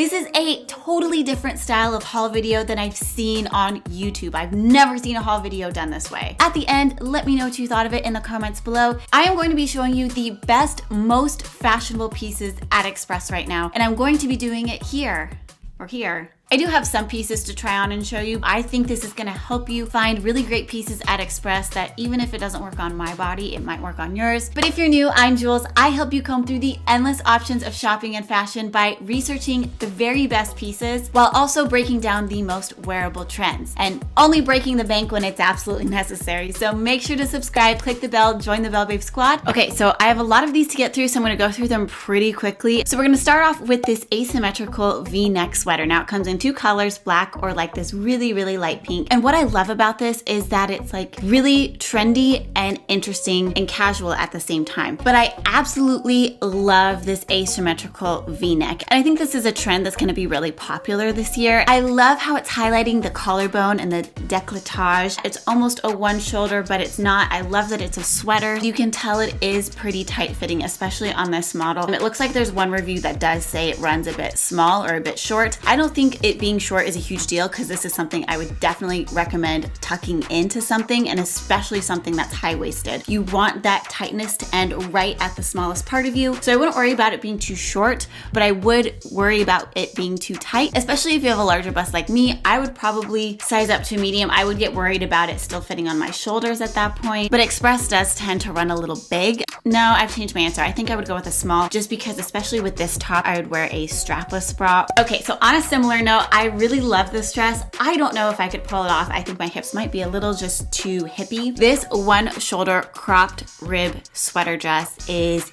This is a totally different style of haul video than I've seen on YouTube. I've never seen a haul video done this way. At the end, let me know what you thought of it in the comments below. I am going to be showing you the best, most fashionable pieces at Express right now, and I'm going to be doing it here or here. I do have some pieces to try on and show you. I think this is gonna help you find really great pieces at Express that even if it doesn't work on my body, it might work on yours. But if you're new, I'm Jules. I help you comb through the endless options of shopping and fashion by researching the very best pieces while also breaking down the most wearable trends and only breaking the bank when it's absolutely necessary. So make sure to subscribe, click the bell, join the Bell Babe squad. Okay, so I have a lot of these to get through, so I'm gonna go through them pretty quickly. So we're gonna start off with this asymmetrical V-neck sweater. Now it comes in two colors, black or like this really, really light pink. And what I love about this is that it's like really trendy and interesting and casual at the same time. But I absolutely love this asymmetrical V-neck. And I think this is a trend that's gonna be really popular this year. I love how it's highlighting the collarbone and the décolletage. It's almost a one shoulder, but it's not. I love that it's a sweater. You can tell it is pretty tight fitting, especially on this model. And it looks like there's one review that does say it runs a bit small or a bit short. I don't think it being short is a huge deal because this is something I would definitely recommend tucking into something, and especially something that's high-waisted. You want that tightness to end right at the smallest part of you. So I wouldn't worry about it being too short, but I would worry about it being too tight, especially if you have a larger bust like me. I would probably size up to medium. I would get worried about it still fitting on my shoulders at that point. But Express does tend to run a little big. No, I've changed my answer. I think I would go with a small just because, especially with this top, I would wear a strapless bra. Okay, so on a similar note, I really love this dress. I don't know if I could pull it off. I think my hips might be a little just too hippie. This one shoulder cropped rib sweater dress is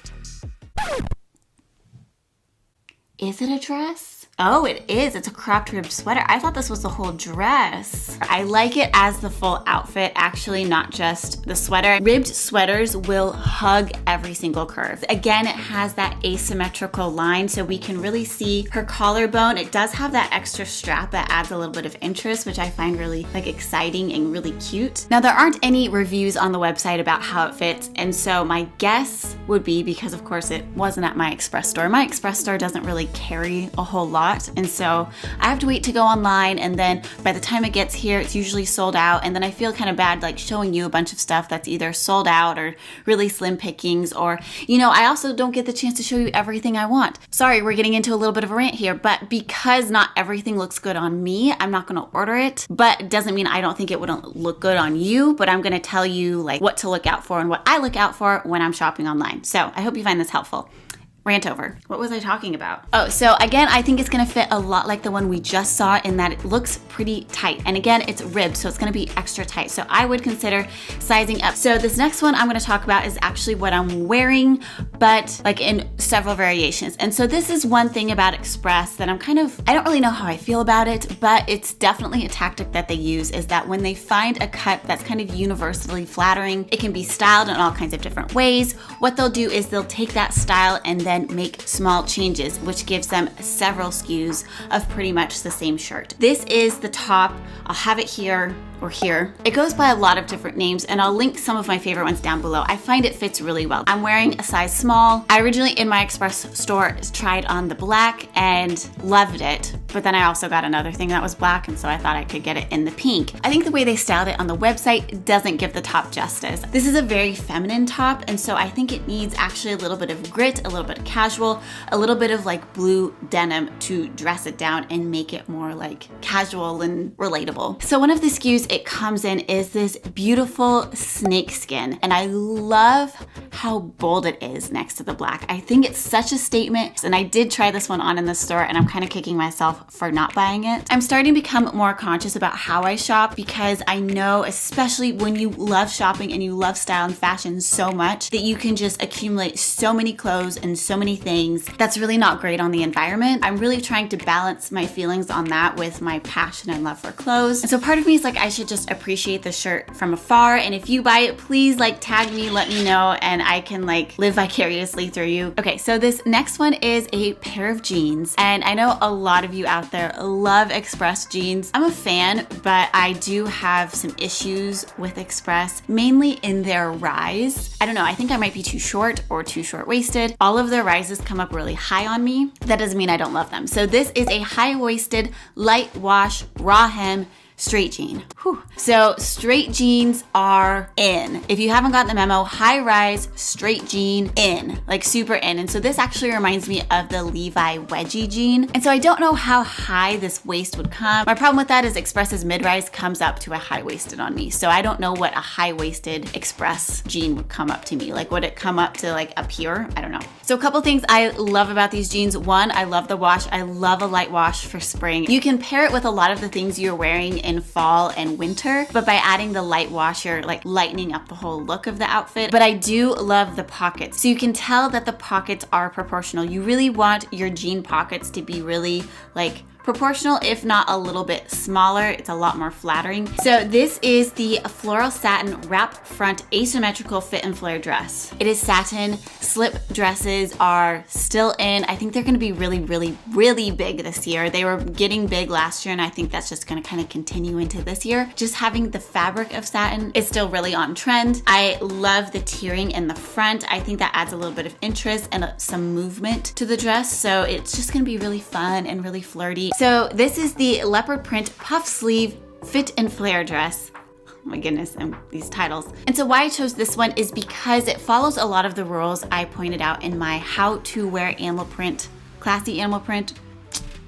it a dress? Oh, it is. It's a cropped rib sweater. I thought this was the whole dress. I like it as the full outfit, actually, not just the sweater. Ribbed sweaters will hug every single curve. Again, it has that asymmetrical line, so we can really see her collarbone. It does have that extra strap that adds a little bit of interest, which I find really exciting and really cute. Now, there aren't any reviews on the website about how it fits, and so my guess would be, because of course it wasn't at my Express store. My Express store doesn't really carry a whole lot. And so I have to wait to go online, and then by the time it gets here, it's usually sold out. And then I feel kind of bad like showing you a bunch of stuff that's either sold out or really slim pickings, or, you know, I also don't get the chance to show you everything I want. Sorry, we're getting into a little bit of a rant here, but because not everything looks good on me, I'm not gonna order it. But it doesn't mean I don't think it wouldn't look good on you, but I'm gonna tell you like what to look out for and what I look out for when I'm shopping online. So I hope you find this helpful. Rant over. What was I talking about? Oh, so again, I think it's gonna fit a lot like the one we just saw in that it looks pretty tight. And again, it's ribbed, so it's gonna be extra tight. So I would consider sizing up. So this next one I'm gonna talk about is actually what I'm wearing, but like in several variations. And so this is one thing about Express that I don't really know how I feel about it, but it's definitely a tactic that they use, is that when they find a cut that's kind of universally flattering, it can be styled in all kinds of different ways. What they'll do is they'll take that style and then make small changes, which gives them several SKUs of pretty much the same shirt. This is the top. I'll have it here or here. It goes by a lot of different names, and I'll link some of my favorite ones down below. I find it fits really well. I'm wearing a size small. I originally in my Express store tried on the black and loved it, but then I also got another thing that was black, and so I thought I could get it in the pink. I think the way they styled it on the website doesn't give the top justice. This is a very feminine top, and so I think it needs actually a little bit of grit, a little bit of casual, a little bit of like blue denim to dress it down and make it more like casual and relatable. So one of the SKUs it comes in is this beautiful snake skin, and I love how bold it is next to the black. I think it's such a statement, and I did try this one on in the store, and I'm kind of kicking myself for not buying it. I'm starting to become more conscious about how I shop, because I know, especially when you love shopping and you love style and fashion so much, that you can just accumulate so many clothes and so many things that's really not great on the environment. I'm really trying to balance my feelings on that with my passion and love for clothes. And so part of me is like, I should just appreciate the shirt from afar, and if you buy it, please like tag me, let me know, and I can like live vicariously through you. Okay, so this next one is a pair of jeans. And I know a lot of you out there love Express jeans. I'm a fan, but I do have some issues with Express, mainly in their rise. I don't know, I think I might be too short or too short-waisted. All of their rises come up really high on me. That doesn't mean I don't love them. So this is a high-waisted, light wash, raw hem, straight jean. Whew. So straight jeans are in. If you haven't gotten the memo, high rise, straight jean, in, like super in. And so this actually reminds me of the Levi wedgie jean. And so I don't know how high this waist would come. My problem with that is Express's mid-rise comes up to a high-waisted on me. So I don't know what a high-waisted Express jean would come up to me. Like would it come up to like up here? I don't know. So a couple things I love about these jeans. One, I love the wash. I love a light wash for spring. You can pair it with a lot of the things you're wearing in fall and winter, but by adding the light wash, you're like lightening up the whole look of the outfit. But I do love the pockets. So you can tell that the pockets are proportional. You really want your jean pockets to be really like proportional, if not a little bit smaller. It's a lot more flattering. So this is the Floral Satin Wrap Front Asymmetrical Fit and Flare dress. It is satin. Slip dresses are still in. I think they're gonna be really, really, really big this year. They were getting big last year, and I think that's just gonna kind of continue into this year. Just having the fabric of satin is still really on trend. I love the tiering in the front. I think that adds a little bit of interest and some movement to the dress. So it's just gonna be really fun and really flirty. So this is the leopard print puff sleeve fit and flare dress. Oh my goodness, and these titles. And so why I chose this one is because it follows a lot of the rules I pointed out in my how to wear animal print, classy animal print.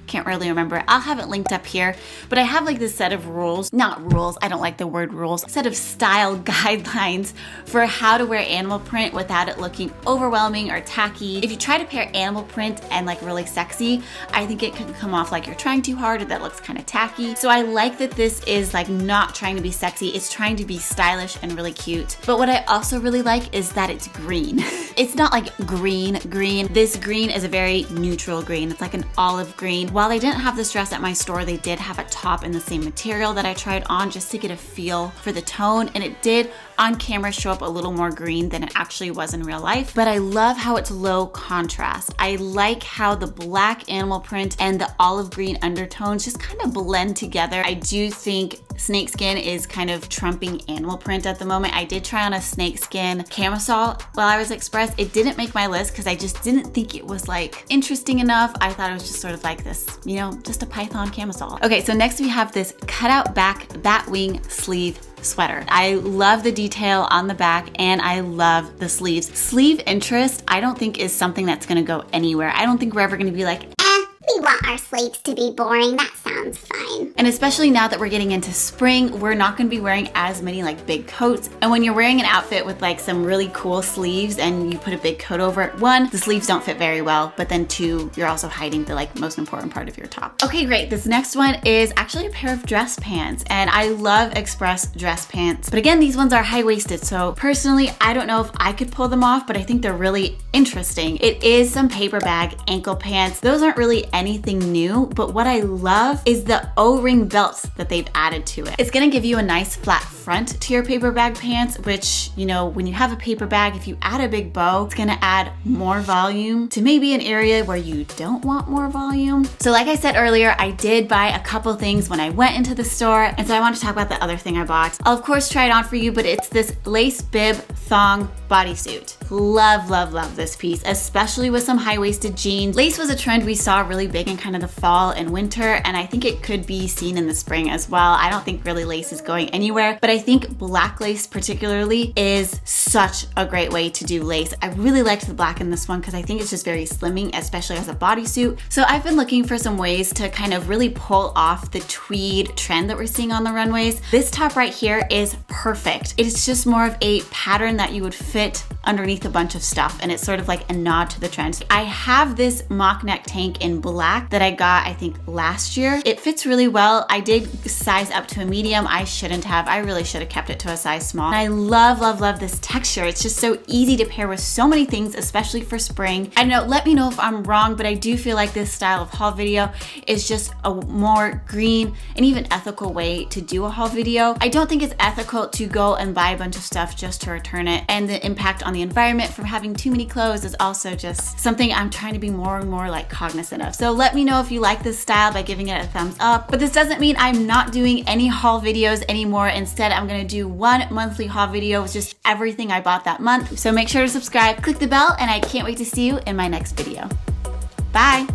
Can't really remember. I'll have it linked up here, but I have like this set of rules, not rules, I don't like the word rules, set of style guidelines for how to wear animal print without it looking overwhelming or tacky. If you try to pair animal print and like really sexy, I think it can come off like you're trying too hard or that looks kind of tacky. So I like that this is like not trying to be sexy, it's trying to be stylish and really cute. But what I also really like is that it's green. It's not like green. This green is a very neutral green. It's like an olive green. While I didn't have this dress at my store, they did have a top in the same material that I tried on just to get a feel for the tone, and it did on camera show up a little more green than it actually was in real life. But I love how it's low contrast. I like how the black animal print and the olive green undertones just kind of blend together. I do think snakeskin is kind of trumping animal print at the moment. I did try on a snakeskin camisole while I was at Express. It didn't make my list because I just didn't think it was like interesting enough. I thought it was just sort of like this, you know, just a python camisole. Okay, so next we have this cutout back Batwing sleeve sweater. I love the detail on the back and I love the sleeves. Sleeve interest, I don't think is something that's gonna go anywhere. I don't think we're ever gonna be like, we want our sleeves to be boring. That sounds fine. And especially now that we're getting into spring, we're not gonna be wearing as many like big coats. And when you're wearing an outfit with like some really cool sleeves and you put a big coat over it, one, the sleeves don't fit very well, but then two, you're also hiding the like most important part of your top. Okay, great. This next one is actually a pair of dress pants, and I love Express dress pants. But again, these ones are high-waisted, so personally, I don't know if I could pull them off, but I think they're really interesting. It is some paper bag ankle pants. Those aren't really anything new, but what I love is the O-ring belts that they've added to it. It's gonna give you a nice flat front to your paper bag pants, which, you know, when you have a paper bag, if you add a big bow, it's gonna add more volume to maybe an area where you don't want more volume. So like I said earlier, I did buy a couple things when I went into the store, and so I want to talk about the other thing I bought. I'll of course try it on for you, but it's this lace bib thong bodysuit. Love, love, love this piece, especially with some high-waisted jeans. Lace was a trend we saw really big in kind of the fall and winter, and I think it could be seen in the spring as well. I don't think really lace is going anywhere, but I think black lace particularly is such a great way to do lace. I really liked the black in this one because I think it's just very slimming, especially as a bodysuit. So I've been looking for some ways to kind of really pull off the tweed trend that we're seeing on the runways. This top right here is perfect. It's just more of a pattern that you would fit underneath a bunch of stuff, and it's sort of like a nod to the trend. I have this mock neck tank in black that I got, I think, last year. It fits really well. I did size up to a medium. I shouldn't have. I really should have kept it to a size small. And I love, love, love this texture. It's just so easy to pair with so many things, especially for spring. I don't know, let me know if I'm wrong, but I do feel like this style of haul video is just a more green and even ethical way to do a haul video. I don't think it's ethical to go and buy a bunch of stuff just to return it, and the impact on on the environment from having too many clothes is also just something I'm trying to be more and more like cognizant of. So let me know if you like this style by giving it a thumbs up. But this doesn't mean I'm not doing any haul videos anymore. Instead, I'm gonna do one monthly haul video with just everything I bought that month. So make sure to subscribe, click the bell, and I can't wait to see you in my next video. Bye.